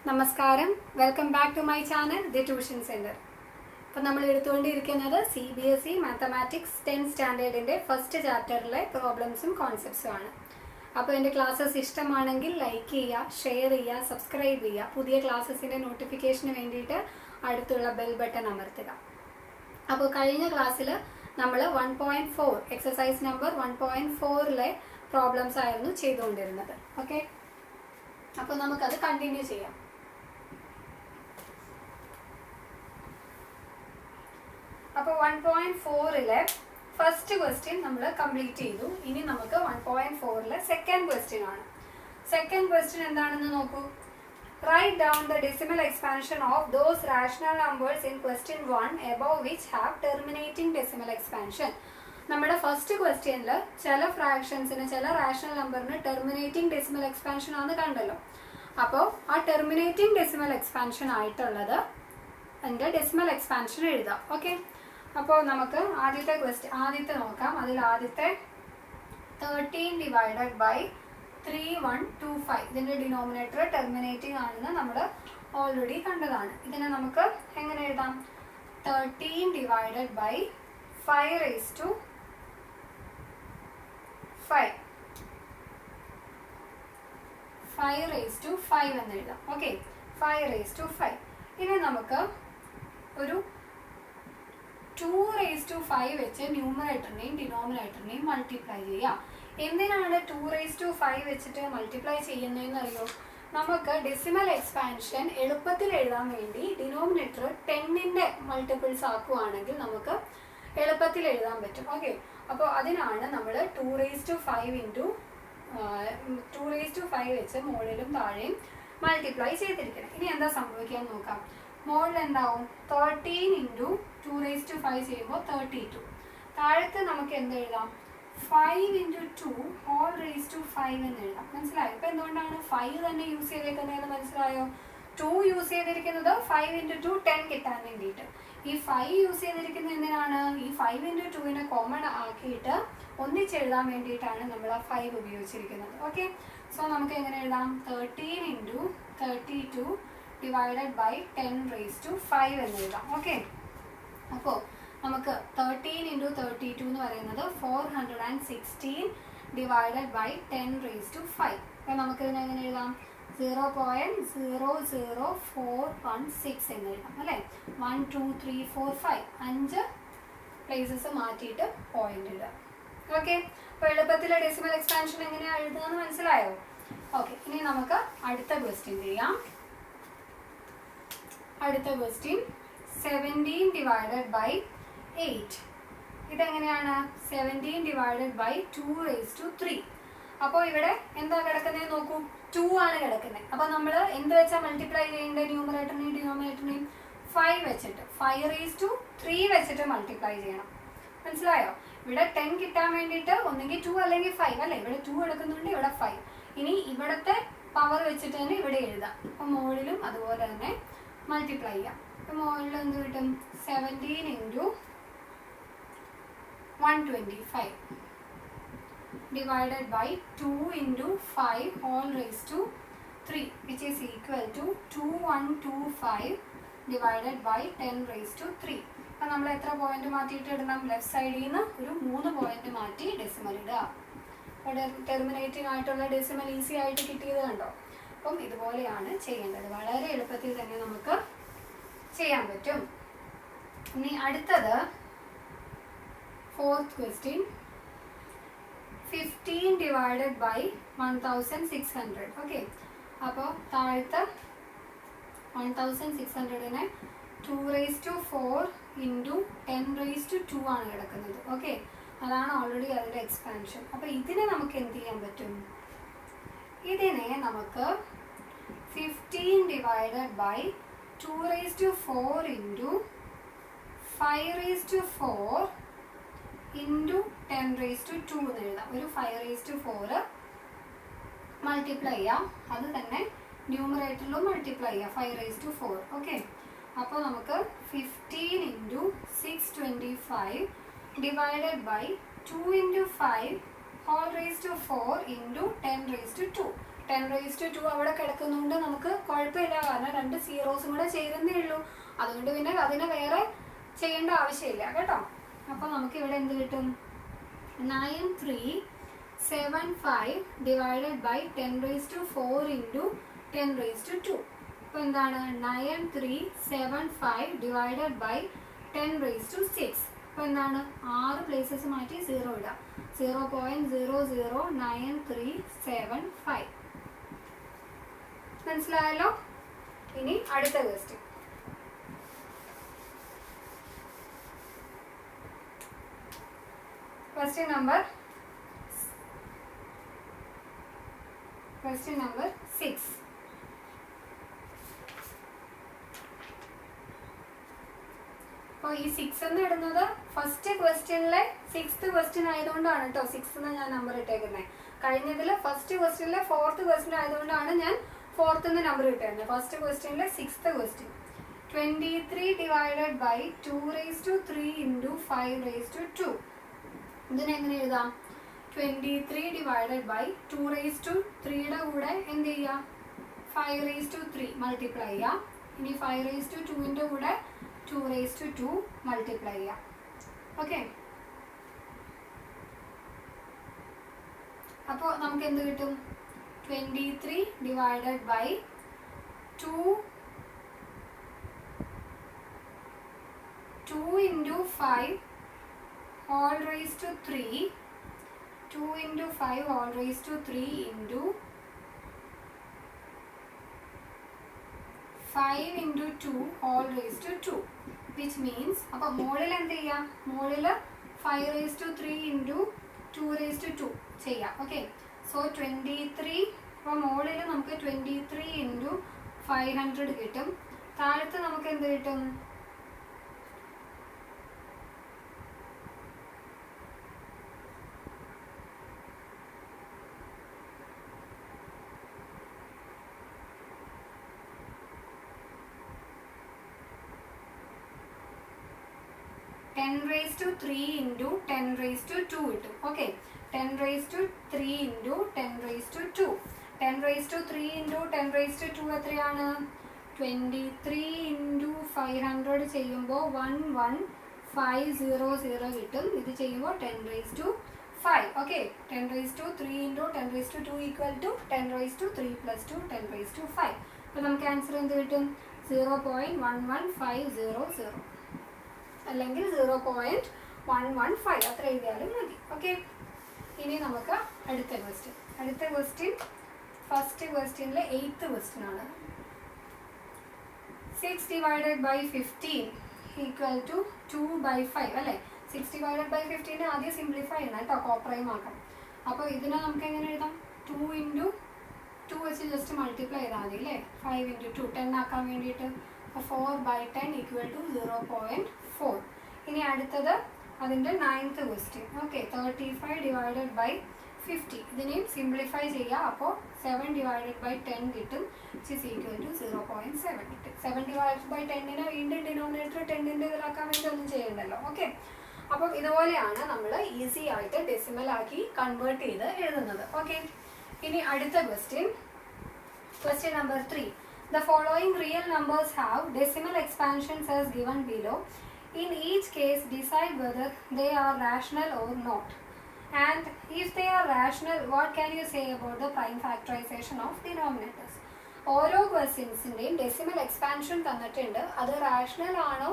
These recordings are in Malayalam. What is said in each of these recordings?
നമസ്കാരം, welcome back to my channel the tuition centre. അപ്പോൾ നമ്മൾ എടുത്തുകൊണ്ടിരിക്കുന്നത് CBSE മാത്തമാറ്റിക്സ് 10th സ്റ്റാൻഡേർഡിൻ്റെ ഫസ്റ്റ് ചാപ്റ്ററിലെ പ്രോബ്ലംസും കോൺസെപ്റ്റ്സും ആണ്. അപ്പോൾ എൻ്റെ ക്ലാസ്സസ് ഇഷ്ടമാണെങ്കിൽ ലൈക്ക് ചെയ്യുക, ഷെയർ ചെയ്യുക, സബ്സ്ക്രൈബ് ചെയ്യുക. പുതിയ ക്ലാസ്സസിൻ്റെ നോട്ടിഫിക്കേഷന് വേണ്ടിയിട്ട് അടുത്തുള്ള ബെൽ ബട്ടൺ അമർത്തുക. അപ്പോൾ കഴിഞ്ഞ ക്ലാസ്സിൽ നമ്മൾ 1.4 എക്സസൈസ് നമ്പർ 1.4ലെ പ്രോബ്ലംസ് ആയിരുന്നു ചെയ്തുകൊണ്ടിരുന്നത്. ഓക്കെ, അപ്പോൾ നമുക്കത് കണ്ടിന്യൂ ചെയ്യാം. അപ്പോൾ 1.4ലെ ഫസ്റ്റ് ക്വസ്റ്റ്യൻ നമ്മൾ കംപ്ലീറ്റ് ചെയ്തു. ഇനി നമുക്ക് 1.4ലെ സെക്കൻഡ് ക്വസ്റ്റ്യൻ ആണ്. സെക്കൻഡ് ക്വസ്റ്റ്യൻ എന്താണെന്ന് നോക്കൂ. Write down the decimal expansion of those rational numbers in question 1 above which have terminating decimal expansion. നമ്മുടെ ഫസ്റ്റ് ക്വസ്റ്റ്യനിൽ ചില ഫ്രാക്ഷൻസിന്, ചില റാഷണൽ നമ്പറിന് ടെർമിനേറ്റിംഗ് ഡെസിമൽ എക്സ്പാൻഷൻ ആണെന്ന് കണ്ടല്ലോ. അപ്പോൾ ആ ടെർമിനേറ്റിംഗ് ഡെസിമൽ എക്സ്പാൻഷൻ ആയിട്ടുള്ളത് എൻ്റെ ഡെസിമൽ എക്സ്പാൻഷൻ എഴുതാം. ഓക്കെ, അപ്പോൾ നമുക്ക് ആദ്യത്തെ നോക്കാം. അതിൽ ആദ്യത്തെ 13 ഡിവൈഡഡ് ബൈ 3125. ഇതിൻ്റെ ഡിനോമിനേറ്റർ ടെർമിനേറ്റിംഗ് ആണെന്ന് നമ്മൾ ഓൾറെഡി കണ്ടതാണ്. ഇതിനെ നമുക്ക് എങ്ങനെ എഴുതാം? 13 divided by 5 raised to 5. 5 raised to 5 എന്ന് എഴുതാം. Okay, 5 raised to 5. ഇനി നമുക്ക് ഒരു 2 raised to 5 വെച്ച് ന്യൂമറേറ്ററിനെയും ഡിനോമിനേറ്ററിനെയും മൾട്ടിപ്ലൈ ചെയ്യാം. എന്തിനാണ് 2 raised to 5 വെച്ചിട്ട് മൾട്ടിപ്ലൈ ചെയ്യുന്നതെന്ന് അറിയോ? നമുക്ക് ഡെസിമൽ എക്സ്പാൻഷൻ എളുപ്പത്തിൽ എഴുതാൻ വേണ്ടി ഡിനോമിനേറ്റർ 10ന്റെ മൾട്ടിപ്പിൾസ് ആക്കുകയാണെങ്കിൽ നമുക്ക് എളുപ്പത്തിൽ എഴുതാൻ പറ്റും. ഓക്കെ, അപ്പോൾ അതിനാണ് നമ്മൾ 2 raised to 5 വെച്ച് മുകളിലും താഴെയും മൾട്ടിപ്ലൈ ചെയ്തിരിക്കണം. ഇനി എന്താ സംഭവിക്കാൻ നോക്കാം. മുകളിൽ എന്താവും? 13 into 2 raised to 5 ചെയ്യുമ്പോൾ 32. താഴത്ത് നമുക്ക് എന്ത് എഴുതാം? 5 into 2 whole raised to 5 എന്ന് എഴുതാം. മനസ്സിലായോ? ഇപ്പം എന്തുകൊണ്ടാണ് 5 തന്നെ യൂസ് ചെയ്തേക്കുന്നതെന്ന് മനസ്സിലായോ? 2 യൂസ് ചെയ്തിരിക്കുന്നത് 5 into 2 10 കിട്ടാൻ വേണ്ടിയിട്ട്. ഈ 5 യൂസ് ചെയ്തിരിക്കുന്നത് എന്തിനാണ്? ഈ 5 into 2നെ കോമൺ ആക്കിയിട്ട് ഒന്നിച്ചെഴുതാൻ വേണ്ടിയിട്ടാണ് നമ്മൾ ആ 5 ഉപയോഗിച്ചിരിക്കുന്നത്. ഓക്കെ, സോ നമുക്ക് എങ്ങനെ എഴുതാം? 13 into 32 divided by 10 raised to 5 എന്ന് എഴുതാം. ഓക്കെ, അപ്പോൾ നമുക്ക് 13 into 32 എന്ന് പറയുന്നത് 416 divided by 10 raised to 5. അപ്പോൾ നമുക്ക് ഇതിനെ എങ്ങനെ എഴുതാം? 0.00416 എന്ന് എഴുതാം അല്ലേ. 1 2 3 4 5 5 പ്ലേസസ് മാറ്റിയിട്ട് പോയിന്റ് ഇടുക. ഓക്കെ, അപ്പോൾ എളുപ്പത്തിലെ ഡെസിമൽ എക്സ്പാൻഷൻ എങ്ങനെയാണ് എഴുതുകയെന്ന് മനസ്സിലായോ? ഓക്കെ, ഇനി നമുക്ക് അടുത്ത ക്വസ്റ്റ്യൻ ചെയ്യാം. അടുത്ത ക്വസ്റ്റ്യൻ 17 ഡിവൈഡഡ് ബൈ 8. ഇതെങ്ങനെയാണ്? 17 ഡിവൈഡഡ് ബൈ 2 raised to 3. അപ്പോൾ ഇവിടെ എന്താ കിടക്കുന്നത് നോക്കൂ, 2 ആണ് കിടക്കുന്നത്. അപ്പോൾ നമ്മൾ എന്ത് വെച്ചാൽ മൾട്ടിപ്ലൈ ചെയ്യേണ്ടത്? ന്യൂമറേറ്ററിനെയും ഡിനോമിനേറ്ററിനെയും 5 വെച്ചിട്ട് 5 raised to 3 വെച്ചിട്ട് മൾട്ടിപ്ലൈ ചെയ്യണം. മനസ്സിലായോ? ഇവിടെ 10 കിട്ടാൻ വേണ്ടിയിട്ട് ഒന്നെങ്കിൽ 2 അല്ലെങ്കിൽ 5 അല്ലേ. ഇവിടെ 2 എടുക്കുന്നുണ്ട്, ഇവിടെ 5. ഇനി ഇവിടുത്തെ പവർ വെച്ചിട്ട് തന്നെ ഇവിടെ എഴുതാം. അപ്പോൾ മുകളിലും അതുപോലെ തന്നെ മൾട്ടിപ്ലൈ ചെയ്യാം. അപ്പോൾ മുകളിൽ എന്ത് കിട്ടും? 17 into 125 divided by 2 into 5 whole raised to 3 which is equal to 2125 divided by 10 raised to 3. അപ്പോൾ നമ്മൾ എത്ര പോയിന്റ് മാറ്റിയിട്ട് ഇടണം? ലെഫ്റ്റ് സൈഡിൽ നിന്ന് ഒരു 3 പോയിന്റ് മാറ്റി ഡെസിമൽ ഇടുക. അപ്പോൾ ടെർമിനേറ്റിംഗ് ആയിട്ടുള്ള ഡെസിമൽ ഈസി ആയിട്ട് കിട്ടിയത് കണ്ടോ? അപ്പം ഇതുപോലെയാണ് ചെയ്യേണ്ടത്. വളരെ എളുപ്പത്തിൽ തന്നെ നമുക്ക് ചെയ്യാൻ പറ്റും. ഇനി അടുത്തത് 4th question 15 divided by 1600. Okay, അപ്പോൾ താഴത്തെ 1600നെ 2 raised to 4 into 10 raised to 2 ആണ് കിടക്കുന്നത്. ഓക്കെ, അതാണ് ഓൾറെഡി അതിൻ്റെ എക്സ്പാൻഷൻ. അപ്പോൾ ഇതിനെ നമുക്ക് എന്ത് ചെയ്യാൻ പറ്റും? ഇതിനെ നമുക്ക് 15 divided by 2 raised to 4 into 5 raised to 4 into 10 raised to 2 എന്ന് എഴുതാം. ഒരു 5 raised to 4 മൾട്ടിപ്ലൈ ചെയ്യാം. അത് തന്നെ ന്യൂമറേറ്ററിലും മൾട്ടിപ്ലൈ ചെയ്യാം 5 raised to 4. ഓക്കെ, അപ്പോൾ നമുക്ക് 15 into 625 divided by 2 into 5 whole raised to 4 into 10 raised to 2. 10⁻²2 അവിടെ കിടക്കുന്നതുകൊണ്ട് നമുക്ക് കുഴപ്പമില്ല, കാരണം 2 സീറോസും കൂടെ ചേരുന്നേ ഉള്ളൂ. അതുകൊണ്ട് പിന്നെ അതിനെ വേറെ ചെയ്യേണ്ട ആവശ്യമില്ല കേട്ടോ. അപ്പോൾ നമുക്ക് ഇവിടെ എന്ത് കിട്ടും? 9375 ഡിവൈഡഡ് ബൈ 10⁻4 ഇൻറ്റു 10⁻². അപ്പോൾ എന്താണ്? 9375 ഡിവൈഡഡ് ബൈ 10⁻6. അപ്പോൾ എന്താണ്? 6 പ്ലേസസ് മാറ്റി 0 ഇടാം. 0.009375. മനസ്സിലായല്ലോ? ഇനി അടുത്ത ക്വസ്റ്റ്യൻ. Question number 6. അപ്പോൾ ഈ 6 എന്ന് ഇടുന്നത് ഫസ്റ്റ് ക്വസ്റ്റ്യനിലെ 6th ക്വസ്റ്റ്യൻ ആയതുകൊണ്ടാണ് കേട്ടോ 6 എന്ന് ഞാൻ നമ്പർ ഇട്ടേക്കുന്നത്. കഴിഞ്ഞതിൽ ഫസ്റ്റ് ക്വസ്റ്റ്യനിലെ 4th ക്വസ്റ്റ്യൻ ആയതുകൊണ്ടാണ് ഞാൻ 4th എന്ന് നമ്പർ ഇട്ടേക്കുന്നത്. ഫസ്റ്റ് ക്വസ്റ്റ്യനിലെ 6th question 23 divided by 2⁻3 into 5⁻2. ഇതിനെങ്ങനെ എഴുതാം? 23 ഡിവൈഡഡ് ബൈ 2⁻3യുടെ കൂടെ എന്ത് ചെയ്യുക? 5⁻3 മൾട്ടിപ്ലൈ ചെയ്യുക. ഇനി 5⁻2ൻ്റെ കൂടെ 2⁻2 മൾട്ടിപ്ലൈ ചെയ്യുക. ഓക്കെ, അപ്പോൾ നമുക്ക് എന്ത് കിട്ടും? 23 divided by 2 into 5 all raised to 3, 2 into 5 all raised to 3 into 5 into 2 all raised to 2, which means അപ്പോൾ മോളിൽ എന്ത് ചെയ്യാം? മോളിൽ 5⁻3 into 2⁻2 ചെയ്യാം. Okay, so 23. അപ്പോൾ മോളിൽ നമുക്ക് 23 into 500 കിട്ടും. താഴത്ത് നമുക്ക് എന്ത് കിട്ടും? 10⁻3 into 10⁻2 കിട്ടും. Okay, 10⁻3 into 10⁻2. 10⁻3 into 10⁻2 എത്രയാണ്? 23 into 500 ചെയ്യുമ്പോൾ 11500 കിട്ടും. ഇത് ചെയ്യുമ്പോൾ 10⁻5. Okay, 10⁻3 into 10⁻2 equal to 10⁻3 + 2 10⁻5. അപ്പോൾ നമുക്ക് ആൻസർ എന്ത് കിട്ടും? 0.11500 അല്ലെങ്കിൽ 0.115 അത്ര എഴുതിയാലും മതി. ഓക്കെ, ഇനി നമുക്ക് അടുത്ത ക്വസ്റ്റ്യൻ ഫസ്റ്റ് ക്വസ്റ്റ്യനിലെ 8th ക്വസ്റ്റ്യൻ ആണ്. 6 ഡിവൈഡഡ് ബൈ 15 ഈക്വൽ ടു 2/5 അല്ലേ? 6 ഡിവൈഡഡ് ബൈ 15 ആദ്യം സിംപ്ലിഫൈ ചെയ്യണം കേട്ടോ, കോപ്രൈം ആക്കാം. അപ്പോൾ ഇതിനെ നമുക്ക് എങ്ങനെ എഴുതാം? 2 into 2 വെച്ച് ജസ്റ്റ് മൾട്ടിപ്ലൈ ചെയ്താൽ മതി അല്ലേ? 5 into 2 10 ആക്കാൻ വേണ്ടിയിട്ട്. 4/10 ഈക്വൽ ടു 0.4. ഇനി അടുത്തത് അതിൻ്റെ 9th question. Okay, 35 divided by 50. ഇതിനെയും സിംപ്ലിഫൈ ചെയ്യുക. അപ്പോൾ 7 ഡിവൈഡഡ് ബൈ 10 കിട്ടും, which is equal to 0.7 കിട്ടും. 7 ഡിവൈഡഡ് ബൈ 10നെ വീണ്ടും ഡിനോമിനേറ്റർ 10ൻ്റെ ഇതിലാക്കാൻ വേണ്ടി ഒന്നും ചെയ്യണ്ടല്ലോ. ഓക്കെ, അപ്പം ഇതുപോലെയാണ് നമ്മൾ ഈസി ആയിട്ട് ഡെസിമൽ ആക്കി കൺവേർട്ട് ചെയ്ത് എഴുതുന്നത്. ഓക്കെ, ഇനി അടുത്ത question number 3. The following real numbers have decimal expansions as given below. In each case, decide whether they are rational or not. And if they are rational, what can you say about the prime factorization of denominators? ഓരോ ക്വസ്റ്റ്യൻസിൻ്റെയും ഡെസിമൽ എക്സ്പാൻഷൻ തന്നിട്ടുണ്ട്. അത് റാഷണൽ ആണോ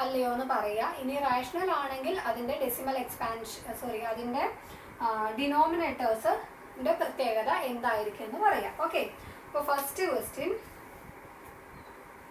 അല്ലയോ എന്ന് പറയുക. ഇനി റാഷണൽ ആണെങ്കിൽ അതിൻ്റെ ഡെസിമൽ അതിൻ്റെ ഡിനോമിനേറ്റേഴ്സിൻ്റെ പ്രത്യേകത എന്തായിരിക്കും എന്ന് പറയാം. ഓക്കെ, അപ്പോൾ ഫസ്റ്റ് ക്വസ്റ്റ്യൻ